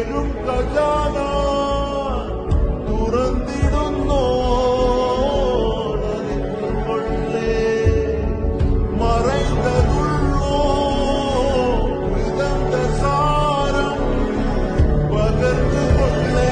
പെരും ഖജാന തുറന്നിടുന്നോ കൊള്ളേ മറൈതരുള്ളോ വിദന്ത സാരം പകർന്നു കൊള്ളേ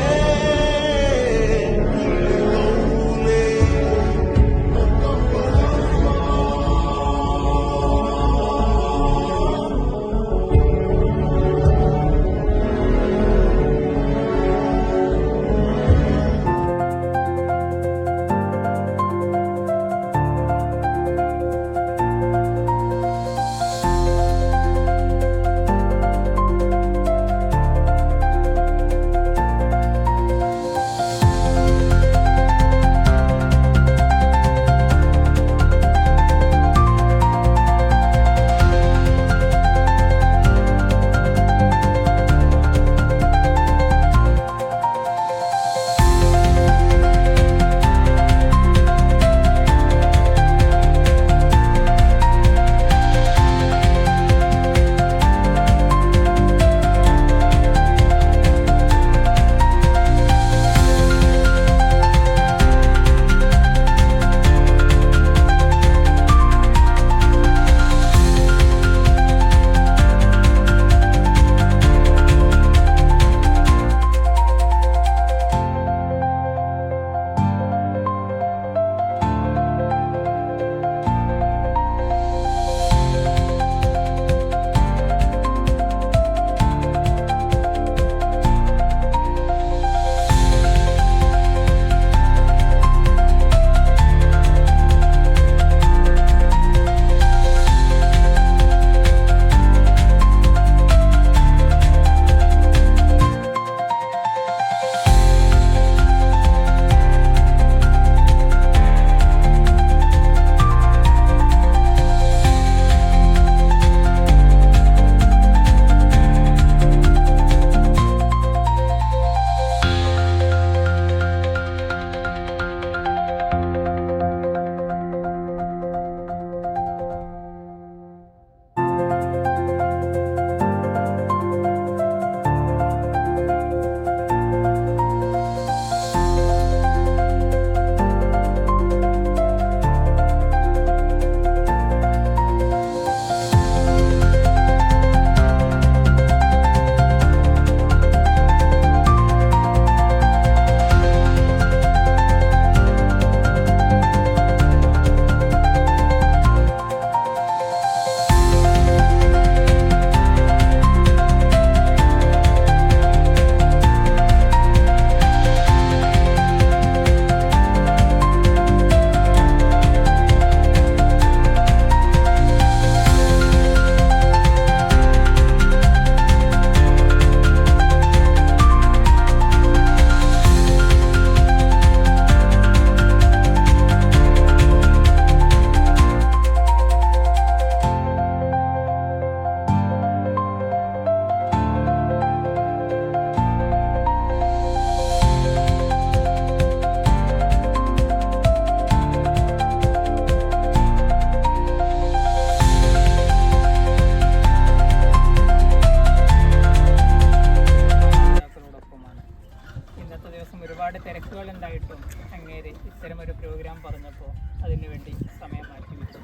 ഒരുപാട് തിരക്കുകൾ ഉണ്ടായിട്ടും അങ്ങേര് ഇത്തരമൊരു പ്രോഗ്രാം പറഞ്ഞപ്പോൾ അതിനുവേണ്ടി സമയം മാറ്റിവെച്ചു.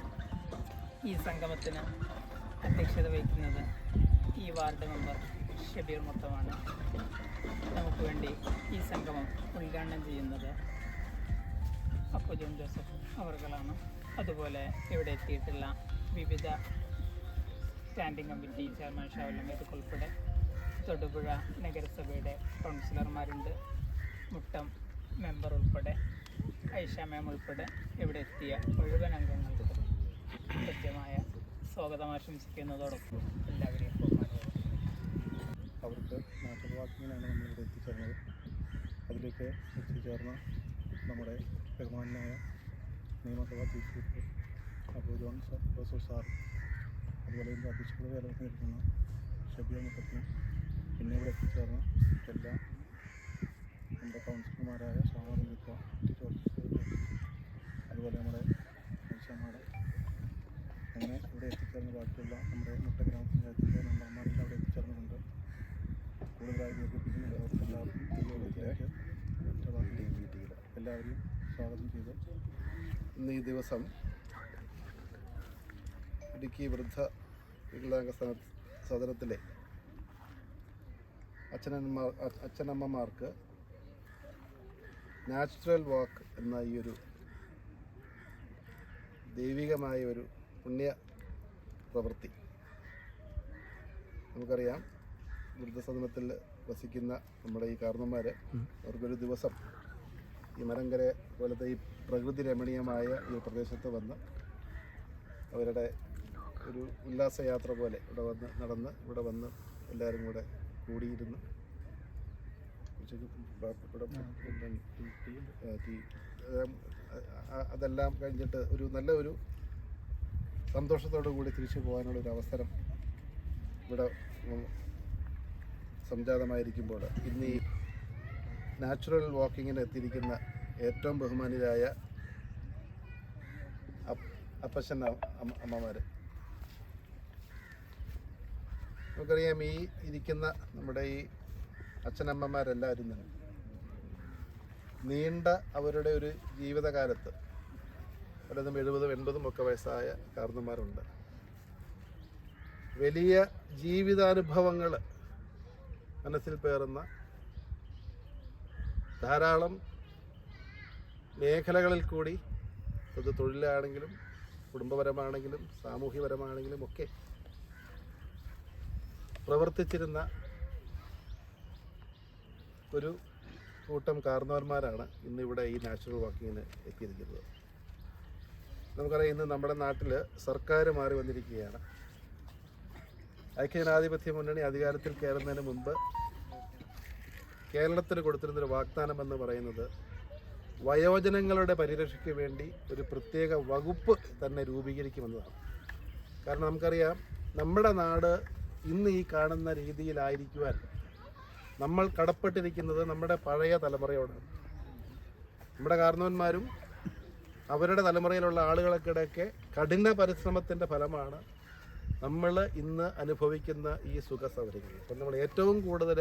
ഈ സംഗമത്തിന് അധ്യക്ഷത വഹിക്കുന്നത് ഈ വാർഡ് മെമ്പർ ഷബീർ മുത്തമാണ്. നമുക്ക് വേണ്ടി ഈ സംഗമം ഉദ്ഘാടനം ചെയ്യുന്നത് അപ്പു ജോൺ ജോസഫ് അവർകളാണ്. അതുപോലെ ഇവിടെ എത്തിയിട്ടുള്ള വിവിധ സ്റ്റാൻഡിംഗ് കമ്മിറ്റി ചെയർമാൻ ഷാവുൽ ഉൾപ്പെടെ തൊടുപുഴ നഗരസഭയുടെ കൗൺസിലർമാരുണ്ട്, മുട്ടം മെമ്പർ ഉൾപ്പെടെ ഐഷ മാം ഉൾപ്പെടെ ഇവിടെ എത്തിയ മുഴുവൻ അംഗങ്ങൾക്ക് കൃത്യമായ സ്വാഗതം ആശംസിക്കുന്നതോടൊപ്പം എല്ലാവരെയും അവർക്ക് നാട്ടുവാക്കിനാണ് നമ്മളിവിടെ എത്തിച്ചേർന്നത്. അതിലേക്ക് എത്തിച്ചേർന്ന നമ്മുടെ ബഹുമാനായ നിയമസഭാ chief whip Appu John Joseph sir, അതുപോലെ ഇതിൻ്റെ അധ്യക്ഷത നിൽക്കുന്ന ഷബീർ മുത്തത്തിനും, പിന്നെ ഇവിടെ എത്തിച്ചേർന്ന എല്ലാ നമ്മുടെ കൗൺസിലർമാരായ ഷാവാറിക്ക, അതുപോലെ നമ്മുടെ ഐഷമാടെ, അങ്ങനെ ഇവിടെ എത്തിച്ചേർന്ന ബാക്കിയുള്ള നമ്മുടെ മുട്ട ഗ്രാമപഞ്ചായത്തിൻ്റെ മെമ്പർമാരെല്ലാം അവിടെ എത്തിച്ചേർന്നിട്ടുണ്ട്. കൂടുതലായി ദീർഘിപ്പിക്കുന്ന എല്ലാവരെയും സ്വാഗതം ചെയ്തു. ഇന്ന് ഈ ദിവസം ഇടുക്കി വൃദ്ധ വികലാംഗ സദനത്തിലെ അച്ഛനമ്മമാർക്ക് നാച്ചുറൽ വാക്ക് എന്ന ഈ ഒരു ദൈവികമായ ഒരു പുണ്യ പ്രവൃത്തി, നമുക്കറിയാം വൃദ്ധസദനത്തിൽ വസിക്കുന്ന നമ്മുടെ ഈ കാരണന്മാർ അവർക്കൊരു ദിവസം ഈ മലങ്കര പോലത്തെ ഈ പ്രകൃതി രമണീയമായ ഈ പ്രദേശത്ത് വന്ന് അവരുടെ ഒരു ഉല്ലാസയാത്ര പോലെ ഇവിടെ വന്ന് എല്ലാവരും കൂടെ കൂടിയിരുന്ന് അതെല്ലാം കഴിഞ്ഞിട്ട് നല്ല ഒരു സന്തോഷത്തോടു കൂടി തിരിച്ചു പോകാനുള്ളൊരു അവസരം ഇവിടെ സംജാതമായിരിക്കുമ്പോൾ ഇന്ന് ഈ നാച്ചുറൽ വാക്കിങ്ങിന് എത്തിയിരിക്കുന്ന ഏറ്റവും ബഹുമാനിതരായ അപ്പച്ചൻ അമ്മമാർ, നമുക്കറിയാം ഈ ഇരിക്കുന്ന നമ്മുടെ ഈ അച്ഛനമ്മമാരെല്ലാവരും തന്നെ നീണ്ട അവരുടെ ഒരു ജീവിതകാലത്ത് പലതും 70-80 ഒക്കെ വയസ്സായ കാരണന്മാരുണ്ട്. വലിയ ജീവിതാനുഭവങ്ങൾ മനസ്സിൽ പേറുന്ന ധാരാളം മേഖലകളിൽ കൂടി, അത് തൊഴിലാണെങ്കിലും കുടുംബപരമാണെങ്കിലും സാമൂഹ്യപരമാണെങ്കിലും ഒക്കെ പ്രവർത്തിച്ചിരുന്ന ഒരു കൂട്ടം കാരണവന്മാരാണ് ഇന്നിവിടെ ഈ നാച്ചുറൽ വാക്കിങ്ങിന് എത്തിയിരിക്കുന്നത്. നമുക്കറിയാം, ഇന്ന് നമ്മുടെ നാട്ടിൽ സർക്കാർ മാറി വന്നിരിക്കുകയാണ്. ഐക്യജനാധിപത്യ മുന്നണി അധികാരത്തിൽ കയറുന്നതിന് മുമ്പ് കേരളത്തിന് കൊടുത്തിരുന്നൊരു വാഗ്ദാനം എന്ന് പറയുന്നത് വയോജനങ്ങളുടെ പരിരക്ഷയ്ക്ക് വേണ്ടി ഒരു പ്രത്യേക വകുപ്പ് തന്നെ രൂപീകരിക്കുമെന്നതാണ്. കാരണം നമുക്കറിയാം, നമ്മുടെ നാട് ഇന്ന് ഈ കാണുന്ന രീതിയിലായിരിക്കുവാൻ നമ്മൾ കടപ്പെട്ടിരിക്കുന്നത് നമ്മുടെ പഴയ തലമുറയോടാണ്. നമ്മുടെ കാരണവന്മാരും അവരുടെ തലമുറയിലുള്ള ആളുകൾക്കിടയ്ക്ക് കഠിന പരിശ്രമത്തിൻ്റെ ഫലമാണ് നമ്മൾ ഇന്ന് അനുഭവിക്കുന്ന ഈ സുഖ സൗകര്യങ്ങൾ. അപ്പം നമ്മൾ ഏറ്റവും കൂടുതൽ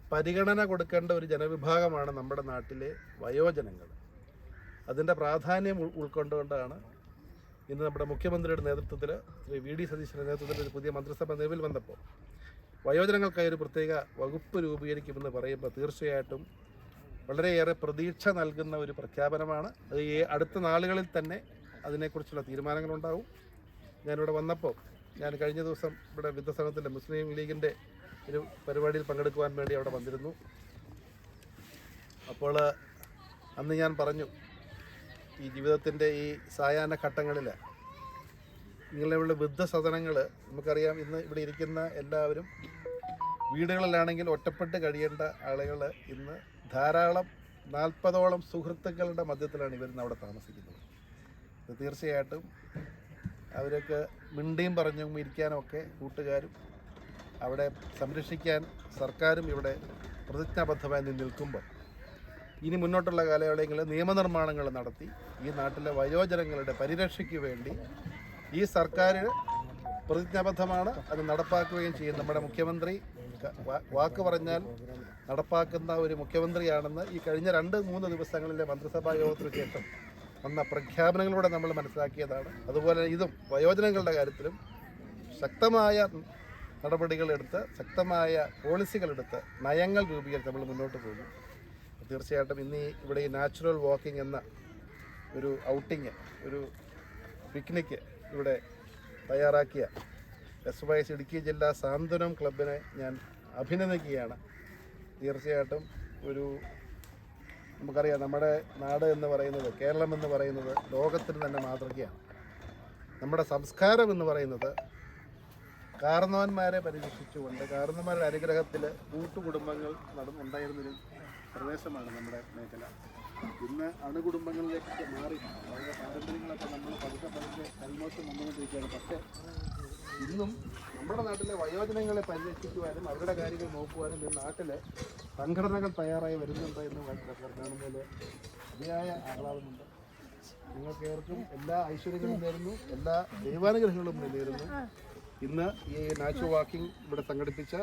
പരിഗണന കൊടുക്കേണ്ട ഒരു ജനവിഭാഗമാണ് നമ്മുടെ നാട്ടിലെ വയോജനങ്ങൾ. അതിൻ്റെ പ്രാധാന്യം ഉൾക്കൊണ്ടുകൊണ്ടാണ് ഇന്ന് നമ്മുടെ മുഖ്യമന്ത്രിയുടെ നേതൃത്വത്തിൽ, ശ്രീ വി ഡി സതീശൻ്റെ നേതൃത്വത്തിൽ ഒരു പുതിയ മന്ത്രിസഭ നിലവിൽ വന്നപ്പോൾ വയോജനങ്ങൾക്കായി ഒരു പ്രത്യേക വകുപ്പ് രൂപീകരിക്കുമെന്ന് പറയുമ്പോൾ തീർച്ചയായിട്ടും വളരെയേറെ പ്രതീക്ഷ നൽകുന്ന ഒരു പ്രഖ്യാപനമാണ്. അത് ഈ അടുത്ത നാളുകളിൽ തന്നെ അതിനെക്കുറിച്ചുള്ള തീരുമാനങ്ങളുണ്ടാവും. ഞാനിവിടെ വന്നപ്പോൾ, ഞാൻ കഴിഞ്ഞ ദിവസം ഇവിടെ വൃദ്ധസദനത്തിൻ്റെ മുസ്ലിം ലീഗിൻ്റെ ഒരു പരിപാടിയിൽ പങ്കെടുക്കുവാൻ വേണ്ടി അവിടെ വന്നിരുന്നു. അപ്പോൾ അന്ന് ഞാൻ പറഞ്ഞു, ഈ ജീവിതത്തിൻ്റെ ഈ സായാഹ്ന ഘട്ടങ്ങളിൽ ഇങ്ങനെയുള്ള വൃദ്ധസദനങ്ങൾ, നമുക്കറിയാം ഇന്ന് ഇവിടെ ഇരിക്കുന്ന എല്ലാവരും വീടുകളിലാണെങ്കിൽ ഒറ്റപ്പെട്ട് കഴിയേണ്ട ആളുകൾ ഇന്ന് ധാരാളം 40ഓളം സുഹൃത്തുക്കളുടെ മധ്യത്തിലാണ് ഇവരിന്ന് അവിടെ താമസിക്കുന്നത്. ഇത് തീർച്ചയായിട്ടും അവരൊക്കെ മിണ്ടിയും പറഞ്ഞും ഇരിക്കാനൊക്കെ കൂട്ടുകാരും അവിടെ സംരക്ഷിക്കാൻ സർക്കാരും ഇവിടെ പ്രതിജ്ഞാബദ്ധമായി നിൽക്കുമ്പോൾ ഇനി മുന്നോട്ടുള്ള കാലയളവിൽ നിയമനിർമ്മാണങ്ങൾ നടത്തി ഈ നാട്ടിലെ വയോജനങ്ങളുടെ പരിരക്ഷയ്ക്ക് വേണ്ടി ഈ സർക്കാർ പ്രതിജ്ഞാബദ്ധമാണ്. അത് നടപ്പാക്കുകയും ചെയ്യും. നമ്മുടെ മുഖ്യമന്ത്രി വാക്ക് പറഞ്ഞാൽ നടപ്പാക്കുന്ന ഒരു മുഖ്യമന്ത്രിയാണെന്ന് ഈ കഴിഞ്ഞ 2-3 ദിവസങ്ങളിലെ മന്ത്രിസഭാ യോഗത്തിന് ശേഷം വന്ന പ്രഖ്യാപനങ്ങളിലൂടെ നമ്മൾ മനസ്സിലാക്കിയതാണ്. അതുപോലെ ഇതും വയോജനങ്ങളുടെ കാര്യത്തിലും ശക്തമായ നടപടികളെടുത്ത്, ശക്തമായ പോളിസികളെടുത്ത്, നയങ്ങൾ രൂപീകരിച്ച് നമ്മൾ മുന്നോട്ട് പോകും. തീർച്ചയായിട്ടും ഇന്ന് ഇവിടെ ഈ നാച്ചുറൽ വാക്കിംഗ് എന്ന ഒരു ഔട്ടിങ്, ഒരു പിക്നിക്ക് ഇവിടെ തയ്യാറാക്കിയ SYS ഇടുക്കി ജില്ലാ സാന്ത്വനം ക്ലബിനെ ഞാൻ അഭിനന്ദിക്കുകയാണ്. തീർച്ചയായിട്ടും നമുക്കറിയാം, നമ്മുടെ നാട് എന്ന് പറയുന്നത്, കേരളം എന്ന് പറയുന്നത് ലോകത്തിന് തന്നെ മാതൃകയാണ്. നമ്മുടെ സംസ്കാരം എന്ന് പറയുന്നത് കാരണവന്മാരെ പരിരക്ഷിച്ചുകൊണ്ട്, കാരണവന്മാരുടെ അനുഗ്രഹത്തിൽ കൂട്ടുകുടുംബങ്ങൾ ഉണ്ടായിരുന്നൊരു പ്രദേശമാണ് നമ്മുടെ മേഖല. ഇന്ന് അണുകുടുംബങ്ങളിലേക്ക് മാറി അവരുടെ പാരമ്പര്യങ്ങളൊക്കെ നമ്മൾ പതുക്കെ കൈമോശം വന്നുകൊണ്ടിരിക്കുകയാണ്. പക്ഷേ ഇന്നും നമ്മുടെ നാട്ടിലെ വയോജനങ്ങളെ പരിരക്ഷിക്കുവാനും അവരുടെ കാര്യങ്ങൾ നോക്കുവാനും ഈ നാട്ടിലെ സംഘടനകൾ തയ്യാറായി വരുന്നുണ്ട് എന്ന് കാണുന്നതിൽ അതിയായ ആഹ്ലാദമുണ്ട്. നിങ്ങൾക്ക് ഏവർക്കും എല്ലാ ഐശ്വര്യങ്ങളും നേരുന്നു, എല്ലാ ദൈവാനുഗ്രഹങ്ങളും നേരുന്നു. ഇന്ന് ഈ നാച്ചുറൽ വാക്കിംഗ് ഇവിടെ സംഘടിപ്പിച്ച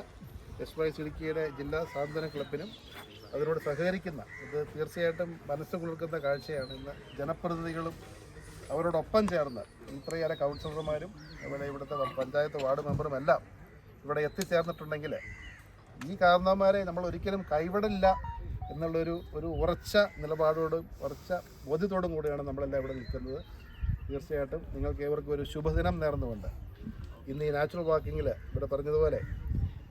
SYS ഇടുക്കിയുടെ ജില്ലാ സാന്ത്വന ക്ലബിനും അതിനോട് സഹകരിക്കുന്ന ഇത് തീർച്ചയായിട്ടും മനസ്സ് കുളിർക്കുന്ന കാഴ്ചയാണ്. ഇന്ന് ജനപ്രതിനിധികളും അവരോടൊപ്പം ചേർന്ന് ഇത്രയേറെ കൗൺസിലർമാരും ഇവിടുത്തെ പഞ്ചായത്ത് വാർഡ് മെമ്പറും എല്ലാം ഇവിടെ എത്തിച്ചേർന്നിട്ടുണ്ടെങ്കിൽ ഈ കാരണവന്മാരെ നമ്മൾ ഒരിക്കലും കൈവിടില്ല എന്നുള്ളൊരു ഉറച്ച നിലപാടോടും ഉറച്ച ബോധ്യത്തോടും കൂടിയാണ് നമ്മളെല്ലാം ഇവിടെ നിൽക്കുന്നത്. തീർച്ചയായിട്ടും നിങ്ങൾക്ക് ഏവർക്കും ഒരു ശുഭദിനം നേർന്നുകൊണ്ട് ഇന്ന് ഈ നാച്ചുറൽ വാക്കിങ്ങിൽ ഇവിടെ പറഞ്ഞതുപോലെ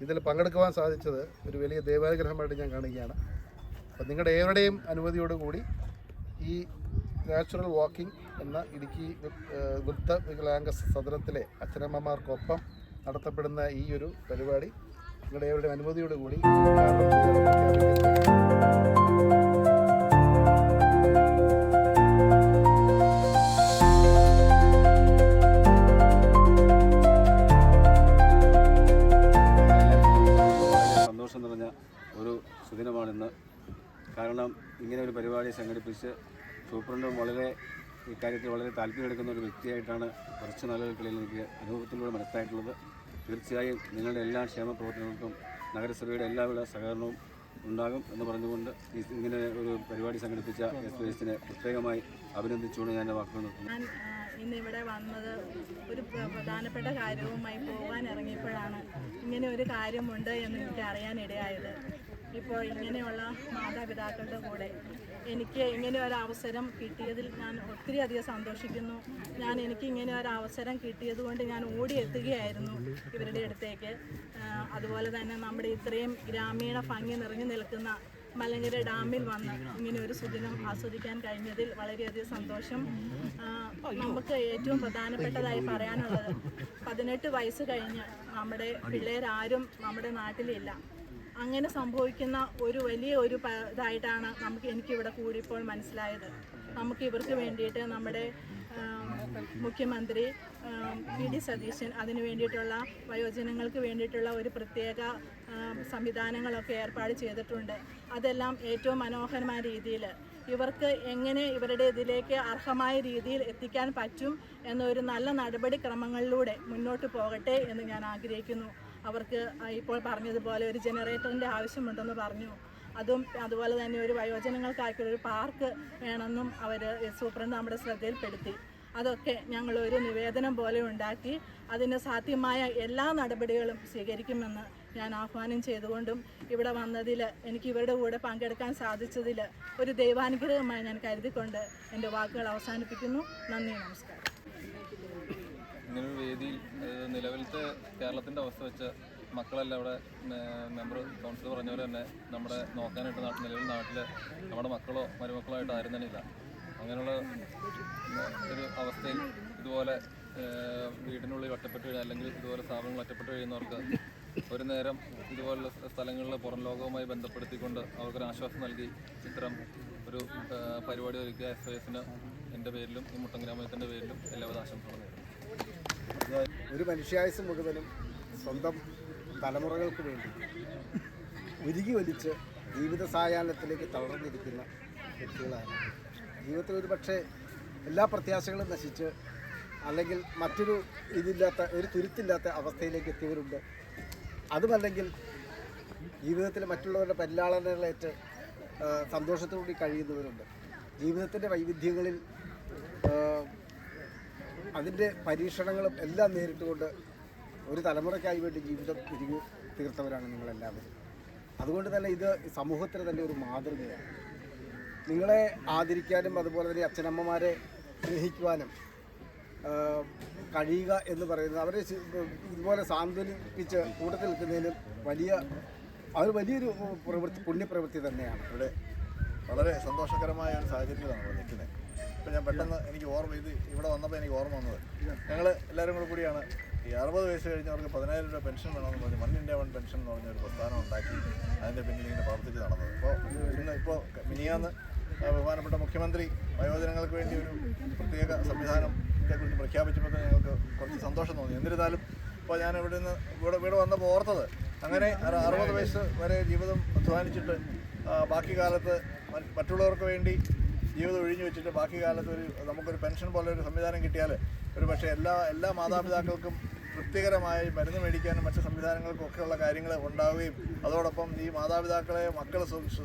ഇതിൽ പങ്കെടുക്കുവാൻ സാധിച്ചത് ഒരു വലിയ ദൈവാനുഗ്രഹമായിട്ട് ഞാൻ കാണുകയാണ്. അപ്പം നിങ്ങളുടെ ഏവരുടെയും അനുമതിയോടുകൂടി ഈ നാച്ചുറൽ വാക്കിംഗ് എന്ന ഇടുക്കി വൃദ്ധ വികലാംഗ സദനത്തിലെ അച്ഛനമ്മമാർക്കൊപ്പം നടത്തപ്പെടുന്ന ഈ ഒരു പരിപാടി നിങ്ങളുടെ ഏവരുടെയും അനുമതിയോടുകൂടി സന്തോഷം നിറഞ്ഞ ഒരു സുദിനമാണിന്ന്. കാരണം ഇങ്ങനെ ഒരു പരിപാടി സംഘടിപ്പിച്ച് സൂപ്രണ്ടും ഇക്കാര്യത്തിൽ വളരെ താല്പര്യമെടുക്കുന്ന ഒരു വ്യക്തിയായിട്ടാണ് കുറച്ച് നാളുകൾക്കിടയിൽ എനിക്ക് അനുഭവത്തിലൂടെ മനസ്സിലായിട്ടുള്ളത്. തീർച്ചയായും നിങ്ങളുടെ എല്ലാ ക്ഷേമ പ്രവർത്തനങ്ങൾക്കും നഗരസഭയുടെ എല്ലാവിധ സഹകരണവും ഉണ്ടാകും എന്ന് പറഞ്ഞുകൊണ്ട് ഇങ്ങനെ ഒരു പരിപാടി സംഘടിപ്പിച്ച SYSനെ പ്രത്യേകമായി അഭിനന്ദിച്ചുകൊണ്ട് ഞാൻ വാക്കുകൾ നിർത്തുന്നു. ഞാൻ ഇന്നിവിടെ വന്നത് ഒരു പ്രധാനപ്പെട്ട കാര്യവുമായി പോകാൻ ഇറങ്ങിയപ്പോഴാണ് ഇങ്ങനെ ഒരു കാര്യമുണ്ട് എന്ന് എനിക്ക് അറിയാനിടയായത്. ഇപ്പോൾ ഇങ്ങനെയുള്ള മാതാപിതാക്കളുടെ കൂടെ എനിക്ക് ഇങ്ങനെ ഒരു അവസരം കിട്ടിയതിൽ ഞാൻ ഒത്തിരി അധികം സന്തോഷിക്കുന്നു. എനിക്ക് ഇങ്ങനെ ഒരു അവസരം കിട്ടിയത് കൊണ്ട് ഞാൻ ഓടിയെത്തുകയായിരുന്നു ഇവരുടെ അടുത്തേക്ക്. അതുപോലെ തന്നെ നമ്മുടെ ഇത്രയും ഗ്രാമീണ ഭംഗി നിറഞ്ഞു നിൽക്കുന്ന മലങ്കര ഡാമിൽ വന്ന് ഇങ്ങനെ ഒരു സുദിനം ആസ്വദിക്കാൻ കഴിഞ്ഞതിൽ വളരെയധികം സന്തോഷം. നമുക്ക് ഏറ്റവും പ്രധാനപ്പെട്ടതായി പറയാനുള്ളത് 18 വയസ്സ് കഴിഞ്ഞ് നമ്മുടെ പിള്ളേരാരും നമ്മുടെ നാട്ടിലില്ല. അങ്ങനെ സംഭവിക്കുന്ന ഒരു വലിയ ഇതായിട്ടാണ് എനിക്കിവിടെ കൂടിയപ്പോൾ മനസ്സിലായത്. നമുക്ക് ഇവർക്ക് വേണ്ടിയിട്ട് നമ്മുടെ മുഖ്യമന്ത്രി PD സതീശൻ അതിന് വേണ്ടിയിട്ടുള്ള വയോജനങ്ങൾക്ക് വേണ്ടിയിട്ടുള്ള ഒരു പ്രത്യേക സംവിധാനങ്ങളൊക്കെ ഏർപ്പാട് ചെയ്തിട്ടുണ്ട്. അതെല്ലാം ഏറ്റവും മനോഹരമായ രീതിയിൽ ഇവർക്ക് എങ്ങനെ ഇവരുടെ ഇതിലേക്ക് അർഹമായ രീതിയിൽ എത്തിക്കാൻ പറ്റും എന്നൊരു നല്ല നടപടിക്രമങ്ങളിലൂടെ മുന്നോട്ട് പോകട്ടെ എന്ന് ഞാൻ ആഗ്രഹിക്കുന്നു. അവർക്ക് ഇപ്പോൾ പറഞ്ഞതുപോലെ ഒരു ജനറേറ്ററിൻ്റെ ആവശ്യമുണ്ടെന്ന് പറഞ്ഞു. അതുപോലെ തന്നെ ഒരു വയോജനങ്ങൾക്കായിട്ടുള്ള ഒരു പാർക്ക് വേണമെന്നും സൂപ്രണ്ട് നമ്മുടെ ശ്രദ്ധയിൽപ്പെടുത്തി. അതൊക്കെ ഞങ്ങളൊരു നിവേദനം പോലെ ഉണ്ടാക്കി അതിന് സാധ്യമായ എല്ലാ നടപടികളും സ്വീകരിക്കുമെന്ന് ഞാൻ ആഹ്വാനം ചെയ്തുകൊണ്ടും ഇവിടെ വന്നതിൽ എനിക്ക് ഇവരുടെ കൂടെ പങ്കെടുക്കാൻ സാധിച്ചതിൽ ഒരു ദൈവാനുഗ്രഹമായി ഞാൻ കരുതിക്കൊണ്ട് എൻ്റെ വാക്കുകൾ അവസാനിപ്പിക്കുന്നു. നന്ദി, നമസ്കാരം. ഇങ്ങനൊരു വേദിയിൽ നിലവിലത്തെ കേരളത്തിൻ്റെ അവസ്ഥ വെച്ച് മക്കളെല്ലാം അവിടെ കൗൺസിലർ പറഞ്ഞ പോലെ തന്നെ നമ്മുടെ നോക്കാനായിട്ട് നിലവിൽ നാട്ടിൽ നമ്മുടെ മക്കളോ മരുമക്കളോ ആയിട്ട് ആരും തന്നെ ഇല്ല. അങ്ങനെയുള്ള ഒരു അവസ്ഥയിൽ ഇതുപോലെ വീടിനുള്ളിൽ ഒറ്റപ്പെട്ട് കഴിയുക അല്ലെങ്കിൽ ഇതുപോലെ സ്ഥാപനങ്ങൾ ഒറ്റപ്പെട്ട് കഴിയുന്നവർക്ക് ഒരു നേരം ഇതുപോലുള്ള സ്ഥലങ്ങളിൽ പുറം ലോകവുമായി ബന്ധപ്പെടുത്തിക്കൊണ്ട് അവർക്കൊരു ആശ്വാസം നൽകി ഇത്തരം ഒരു പരിപാടി ഒരുക്കിയ SYSന് എൻ്റെ പേരിലും ഈ മുട്ടം ഗ്രാമത്തിൻ്റെ പേരിലും എല്ലാവിധ ആശംസകളും നേരുന്നു. ഒരു മനുഷ്യായുസ് മുഴുവനും സ്വന്തം തലമുറകൾക്ക് വേണ്ടി ഉരുകി വലിച്ച് ജീവിത സായാഹ്നത്തിലേക്ക് തളർന്നിരിക്കുന്ന വ്യക്തികളാണ്. ജീവിതത്തിൽ ഒരു പക്ഷേ എല്ലാ പ്രത്യാശകളും നശിച്ച് അല്ലെങ്കിൽ മറ്റൊരു ഒരു തുരുത്തില്ലാത്ത അവസ്ഥയിലേക്ക് എത്തിയവരുണ്ട്. അതുമല്ലെങ്കിൽ ജീവിതത്തിൽ മറ്റുള്ളവരുടെ പരിലാളനകളേറ്റ് സന്തോഷത്തോടുകൂടി കഴിയുന്നവരുണ്ട്. ജീവിതത്തിൻ്റെ വൈവിധ്യങ്ങളിൽ അതിൻ്റെ പരീക്ഷണങ്ങളും എല്ലാം നേരിട്ടുകൊണ്ട് ഒരു തലമുറയ്ക്കായി വേണ്ടി ജീവിതം തിരികെ തീർത്തവരാണ് നിങ്ങളെല്ലാവരും. അതുകൊണ്ട് തന്നെ ഇത് സമൂഹത്തിന് തന്നെ ഒരു മാതൃകയാണ്. നിങ്ങളെ ആദരിക്കാനും അതുപോലെ തന്നെ അച്ഛനമ്മമാരെ സ്നേഹിക്കുവാനും കഴിയുക എന്ന് പറയുന്നത് അവരെ ഇതുപോലെ സാന്ത്വനിപ്പിച്ച് കൂട്ടത്തിൽ നിൽക്കുന്നതിനും വലിയൊരു പുണ്യപ്രവൃത്തി തന്നെയാണ്. ഇവിടെ വളരെ സന്തോഷകരമായ ഒരു സാഹചര്യത്തിലാണ് ഇവിടെ നിൽക്കുന്നത്. ഇപ്പം ഞാൻ പെട്ടെന്ന് എനിക്ക് ഓർമ്മ ഇവിടെ വന്നപ്പോൾ എനിക്ക് ഓർമ്മ വന്നത് ഞങ്ങൾ എല്ലാവരും കൂടിയാണ് ഈ 60 വയസ്സ് കഴിഞ്ഞവർക്ക് 10,000 രൂപ പെൻഷൻ വേണമെന്ന് പറഞ്ഞ് 1 India 1 പെൻഷൻ എന്ന് പറഞ്ഞൊരു പ്രസ്ഥാനം ഉണ്ടാക്കി അതിൻ്റെ പിന്നിൽ ഇങ്ങനെ പ്രവർത്തിച്ച് നടന്നത്. ഇപ്പോൾ മിനിയാന്ന് ബഹുമാനപ്പെട്ട മുഖ്യമന്ത്രി വയോജനങ്ങൾക്ക് വേണ്ടി ഒരു പ്രത്യേക സംവിധാനത്തെക്കുറിച്ച് പ്രഖ്യാപിച്ചപ്പോൾ ഞങ്ങൾക്ക് കുറച്ച് സന്തോഷം തോന്നി. എന്നിരുന്നാലും ഇപ്പോൾ ഞാൻ ഇവിടെ വന്നപ്പോൾ ഓർത്തത് അങ്ങനെ 60 വയസ്സ് വരെ ജീവിതം അധ്വാനിച്ചിട്ട് ബാക്കി കാലത്ത് മറ്റുള്ളവർക്ക് വേണ്ടി ജീവിതം ഒഴിഞ്ഞു വെച്ചിട്ട് ബാക്കി കാലത്ത് നമുക്കൊരു പെൻഷൻ പോലെ ഒരു സംവിധാനം കിട്ടിയാൽ ഒരു പക്ഷേ എല്ലാ മാതാപിതാക്കൾക്കും തൃപ്തികരമായി മരുന്ന് മേടിക്കാനും മറ്റ് സംവിധാനങ്ങൾക്കൊക്കെയുള്ള കാര്യങ്ങൾ ഉണ്ടാവുകയും അതോടൊപ്പം ഈ മാതാപിതാക്കളെ മക്കൾ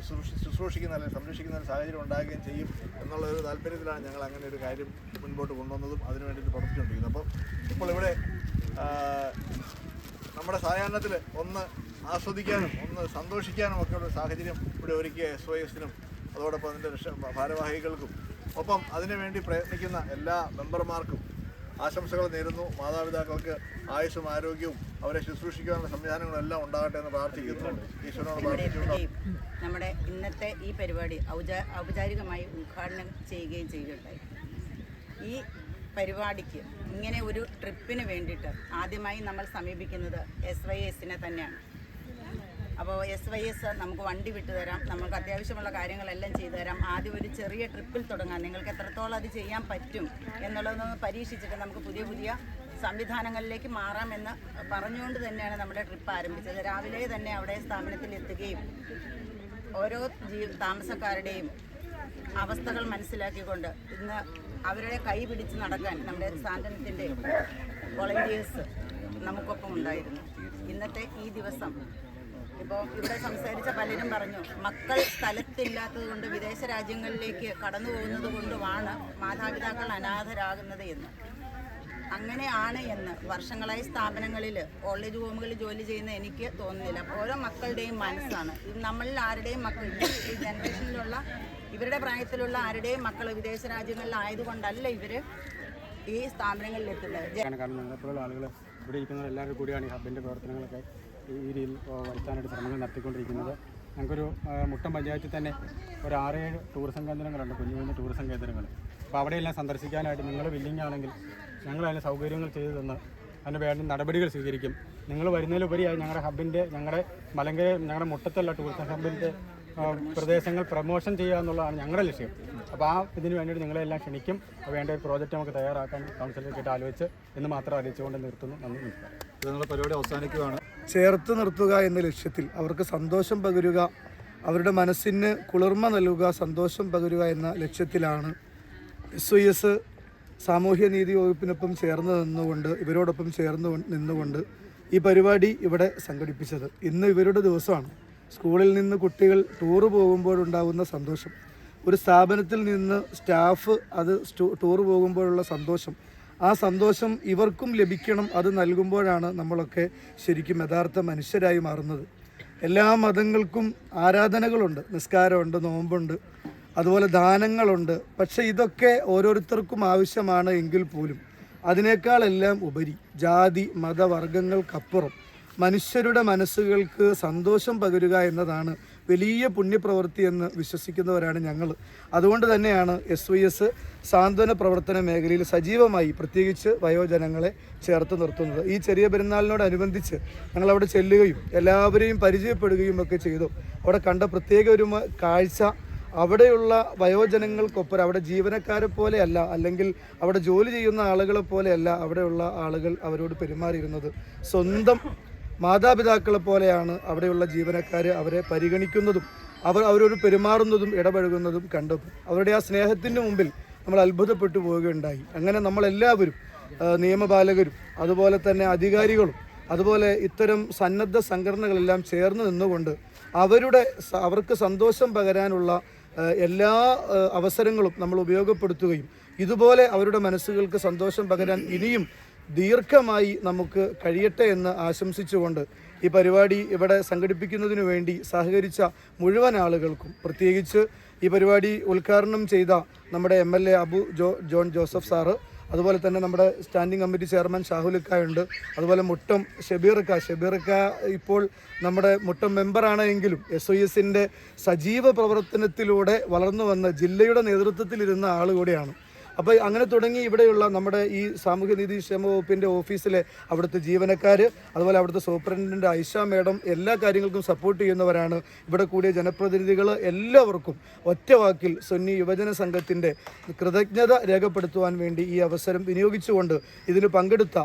ശുശ്രൂഷിക്കുന്ന അല്ലെങ്കിൽ സംരക്ഷിക്കുന്ന ഒരു സാഹചര്യം ഉണ്ടാകുകയും ചെയ്യും എന്നുള്ള ഒരു താല്പര്യത്തിലാണ് ഞങ്ങൾ അങ്ങനെ ഒരു കാര്യം മുൻപോട്ട് കൊണ്ടുവന്നതും അതിനു വേണ്ടിയിട്ട് പ്രവർത്തിച്ചുകൊണ്ടിരിക്കുന്നത്. അപ്പോൾ ഇപ്പോൾ ഇവിടെ നമ്മുടെ സായാഹ്നത്തിൽ ഒന്ന് ആസ്വദിക്കാനും ഒന്ന് സന്തോഷിക്കാനും ഒക്കെ ഉള്ള സാഹചര്യം ഇവിടെ ഒരുക്കിയ SYSനും അതോടൊപ്പം അതിൻ്റെ ഭാരവാഹികൾക്കും ഒപ്പം അതിനുവേണ്ടി പ്രയത്നിക്കുന്ന എല്ലാ മെമ്പർമാർക്കും ആശംസകൾ നേരുന്നു. മാതാപിതാക്കൾക്ക് ആയുസ്സും ആരോഗ്യവും അവരെ ശുശ്രൂഷിക്കാനുള്ള സംവിധാനങ്ങളെല്ലാം ഉണ്ടാകട്ടെ എന്ന് പ്രാർത്ഥിക്കുന്നു. ഈശ്വരനോട് പ്രാർത്ഥിച്ചുകൊണ്ട് നമ്മുടെ ഇന്നത്തെ ഈ പരിപാടി ഔപചാരികമായി ഉദ്ഘാടനം ചെയ്യുകയും ചെയ്യുകയുണ്ടായി. ഈ പരിപാടിക്ക് ഇങ്ങനെ ഒരു ട്രിപ്പിന് വേണ്ടിയിട്ട് ആദ്യമായി നമ്മൾ സമീപിക്കുന്നത് SYSനെ തന്നെയാണ്. അപ്പോൾ SYS നമുക്ക് വണ്ടി വിട്ടുതരാം, നമുക്ക് അത്യാവശ്യമുള്ള കാര്യങ്ങളെല്ലാം ചെയ്തു തരാം. ആദ്യം ഒരു ചെറിയ ട്രിപ്പിൽ തുടങ്ങാം, നിങ്ങൾക്ക് എത്രത്തോളം അത് ചെയ്യാൻ പറ്റും എന്നുള്ളതൊന്ന് പരീക്ഷിച്ചിട്ട് നമുക്ക് പുതിയ പുതിയ സംവിധാനങ്ങളിലേക്ക് മാറാമെന്ന് പറഞ്ഞുകൊണ്ട് തന്നെയാണ് നമ്മുടെ ട്രിപ്പ് ആരംഭിച്ചത്. രാവിലെ തന്നെ അവിടെ സ്ഥാപനത്തിൽ എത്തുകയും ഓരോ താമസക്കാരുടെയും അവസ്ഥകൾ മനസ്സിലാക്കിക്കൊണ്ട് ഇന്ന് അവരുടെ കൈ പിടിച്ച് നടക്കാൻ നമ്മുടെ സാന്ത്വനത്തിൻ്റെ വോളണ്ടിയേഴ്സ് നമുക്കൊപ്പം ഉണ്ടായിരുന്നു. ഇന്നത്തെ ഈ ദിവസം ഇപ്പോൾ ഇവിടെ സംസാരിച്ച പലരും പറഞ്ഞു, മക്കൾ സ്ഥലത്തില്ലാത്തത് കൊണ്ട് വിദേശ രാജ്യങ്ങളിലേക്ക് കടന്നു പോകുന്നത് കൊണ്ടുമാണ് മാതാപിതാക്കൾ അനാഥരാകുന്നത് എന്ന്. അങ്ങനെയാണ് എന്ന് വർഷങ്ങളായി സ്ഥാപനങ്ങളിൽ ഓൾഡ് ഏജ് ഹോമുകളിൽ ജോലി ചെയ്യുന്ന എനിക്ക് തോന്നുന്നില്ല. ഓരോ മക്കളുടെയും മനസ്സാണ് ഇത്. നമ്മളിൽ ആരുടെയും മക്കൾ ഈ ജനറേഷനിലുള്ള ഇവരുടെ പ്രായത്തിലുള്ള ആരുടെയും മക്കൾ വിദേശ രാജ്യങ്ങളിലായതുകൊണ്ടല്ല ഇവർ ഈ സ്ഥാപനങ്ങളിൽ എത്തുന്നത്. കാരണം ഞങ്ങളെപ്പോലുള്ള ആളുകൾ ഇവിടെ ഇരിക്കുന്ന എല്ലാവരും കൂടിയാണ് ഈ ഹബിൻ്റെ പ്രവർത്തനങ്ങളൊക്കെ ഈ രീതിയിൽ വരുത്താനായിട്ട് ശ്രമങ്ങൾ നടത്തിക്കൊണ്ടിരിക്കുന്നത്. ഞങ്ങൾക്കൊരു മുട്ടം പഞ്ചായത്തിൽ തന്നെ ഒരു 6-7 ടൂറിസം കേന്ദ്രങ്ങളുണ്ട്, കുഞ്ഞു കുഞ്ഞു ടൂറിസം കേന്ദ്രങ്ങൾ. അപ്പോൾ അവിടെയെല്ലാം സന്ദർശിക്കാനായിട്ട് നിങ്ങൾ വില്ലിങ് ആണെങ്കിൽ ഞങ്ങൾ അതിന് സൗകര്യങ്ങൾ ചെയ്തു തന്ന് അതിന് വേണ്ട നടപടികൾ സ്വീകരിക്കും. നിങ്ങൾ വരുന്നതിലുപരിയായി ഞങ്ങളുടെ ഹബിൻ്റെ ഞങ്ങളുടെ മുട്ടത്തുള്ള ടൂറിസം ഹബിൻ്റെ പ്രദേശങ്ങൾ പ്രമോഷൻ ചെയ്യുക എന്നുള്ളതാണ് ഞങ്ങളുടെ ലക്ഷ്യം. അപ്പോൾ ആ ഇതിന് വേണ്ടിയിട്ട് നിങ്ങളെല്ലാം ക്ഷണിക്കും. വേണ്ട ഒരു പ്രോജക്റ്റ് നമുക്ക് തയ്യാറാക്കാൻ കൗൺസിലൊക്കെ ആലോചിച്ച് എന്ന് മാത്രം അറിയിച്ചുകൊണ്ട് നിർത്തുന്നു. നന്ദി, നമസ്കാരം. നിങ്ങളുടെ പരിപാടി അവസാനിക്കുകയാണ്. ചേർത്ത് നിർത്തുക എന്ന ലക്ഷ്യത്തിൽ അവർക്ക് സന്തോഷം പകരുക, അവരുടെ മനസ്സിന് കുളിർമ നൽകുക, സന്തോഷം പകരുക എന്ന ലക്ഷ്യത്തിലാണ് SYS സാമൂഹ്യനീതി വകുപ്പിനൊപ്പം ചേർന്ന് നിന്നുകൊണ്ട് ഇവരോടൊപ്പം ചേർന്ന് നിന്നുകൊണ്ട് ഈ പരിപാടി ഇവിടെ സംഘടിപ്പിച്ചത്. ഇന്ന് ഇവരുടെ ദിവസമാണ്. സ്കൂളിൽ നിന്ന് കുട്ടികൾ ടൂറ് പോകുമ്പോഴുണ്ടാകുന്ന സന്തോഷം, ഒരു സ്ഥാപനത്തിൽ നിന്ന് സ്റ്റാഫ് അത് ടൂറ് പോകുമ്പോഴുള്ള സന്തോഷം, ആ സന്തോഷം ഇവർക്കും ലഭിക്കണം. അത് നൽകുമ്പോഴാണ് നമ്മളൊക്കെ ശരിക്കും യഥാർത്ഥ മനുഷ്യരായി മാറുന്നത്. എല്ലാ മതങ്ങൾക്കും ആരാധനകളുണ്ട്, നിസ്കാരമുണ്ട്, നോമ്പുണ്ട്, അതുപോലെ ദാനങ്ങളുണ്ട്. പക്ഷേ ഇതൊക്കെ ഓരോരുത്തർക്കും ആവശ്യമാണ് എങ്കിൽ പോലും അതിനേക്കാളെല്ലാം ഉപരി ജാതി മതവർഗങ്ങൾക്കപ്പുറം മനുഷ്യരുടെ മനസ്സുകൾക്ക് സന്തോഷം പകരുക എന്നതാണ് വലിയ പുണ്യപ്രവൃത്തി എന്ന് വിശ്വസിക്കുന്നവരാണ് ഞങ്ങൾ. അതുകൊണ്ട് തന്നെയാണ് SYS സാന്ത്വന പ്രവർത്തന മേഖലയിൽ സജീവമായി പ്രത്യേകിച്ച് വയോജനങ്ങളെ ചേർത്ത് നിർത്തുന്നത്. ഈ ചെറിയ പെരുന്നാളിനോടനുബന്ധിച്ച് ഞങ്ങളവിടെ ചെല്ലുകയും എല്ലാവരെയും പരിചയപ്പെടുകയും ഒക്കെ ചെയ്തു. അവിടെ കണ്ട പ്രത്യേക ഒരു കാഴ്ച, അവിടെയുള്ള വയോജനങ്ങൾക്കൊപ്പം അവിടെ ജീവനക്കാരെ പോലെയല്ല, അല്ലെങ്കിൽ അവിടെ ജോലി ചെയ്യുന്ന ആളുകളെ പോലെയല്ല അവിടെയുള്ള ആളുകൾ അവരോട് പെരുമാറിയിരുന്നത്. സ്വന്തം മാതാപിതാക്കളെ പോലെയാണ് അവിടെയുള്ള ജീവനക്കാർ അവരെ പരിഗണിക്കുന്നതും അവരോട് പെരുമാറുന്നതും ഇടപഴകുന്നതും കണ്ടപ്പോൾ അവരുടെ ആ സ്നേഹത്തിൻ്റെ മുമ്പിൽ നമ്മൾ അത്ഭുതപ്പെട്ടു പോവുകയുണ്ടായി. അങ്ങനെ നമ്മളെല്ലാവരും നിയമപാലകരും അതുപോലെ തന്നെ അധികാരികളും അതുപോലെ ഇത്തരം സന്നദ്ധ സംഘടനകളെല്ലാം ചേർന്ന് നിന്നുകൊണ്ട് അവർക്ക് സന്തോഷം പകരാനുള്ള എല്ലാ അവസരങ്ങളും നമ്മൾ ഉപയോഗപ്പെടുത്തുകയും ഇതുപോലെ അവരുടെ മനസ്സുകൾക്ക് സന്തോഷം പകരാൻ ഇനിയും ദീർഘമായി നമുക്ക് കഴിയട്ടെ എന്ന് ആശംസിച്ചുകൊണ്ട് ഈ പരിപാടി ഇവിടെ സംഘടിപ്പിക്കുന്നതിനു വേണ്ടി സഹകരിച്ച മുഴുവൻ ആളുകൾക്കും, പ്രത്യേകിച്ച് ഈ പരിപാടി ഉദ്ഘാടനം ചെയ്ത നമ്മുടെ MLA Abu John Joseph sir, അതുപോലെ തന്നെ നമ്മുടെ സ്റ്റാൻഡിംഗ് കമ്മിറ്റി ചെയർമാൻ ഷാഹുലിക്കായുണ്ട്, അതുപോലെ മുട്ടം ഷബീർക്ക ഇപ്പോൾ നമ്മുടെ മുട്ടം മെമ്പറാണ് എങ്കിലും SYSൻ്റെ സജീവ പ്രവർത്തനത്തിലൂടെ വളർന്നു വന്ന ജില്ലയുടെ നേതൃത്വത്തിലിരുന്ന ആൾ കൂടിയാണ്. അപ്പോൾ അങ്ങനെ തുടങ്ങി ഇവിടെയുള്ള നമ്മുടെ ഈ സാമൂഹ്യനീതി ക്ഷേമ വകുപ്പിൻ്റെ ഓഫീസിലെ അവിടുത്തെ ജീവനക്കാർ, അതുപോലെ അവിടുത്തെ സൂപ്രണ്ടൻ്റ് ഐഷ മേഡം എല്ലാ കാര്യങ്ങൾക്കും സപ്പോർട്ട് ചെയ്യുന്നവരാണ്. ഇവിടെ കൂടിയ ജനപ്രതിനിധികൾ എല്ലാവർക്കും ഒറ്റവാക്കിൽ സുന്നി യുവജന സംഘത്തിൻ്റെ കൃതജ്ഞത രേഖപ്പെടുത്തുവാൻ വേണ്ടി ഈ അവസരം വിനിയോഗിച്ചുകൊണ്ട് ഇതിന് പങ്കെടുത്ത,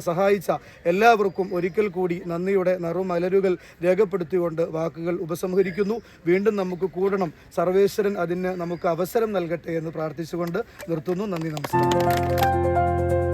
സഹായിച്ച എല്ലാവർക്കും ഒരിക്കൽ കൂടി നന്ദിയുടെ നറുമലരുകൾ രേഖപ്പെടുത്തിക്കൊണ്ട് വാക്കുകൾ ഉപസംഹരിക്കുന്നു. വീണ്ടും നമുക്ക് കൂടണം, സർവേശ്വരൻ അതിന് നമുക്ക് അവസരം നൽകട്ടെ എന്ന് പ്രാർത്ഥിച്ചുകൊണ്ട് നിർത്തുന്നു. നന്ദി, നമസ്കാരം.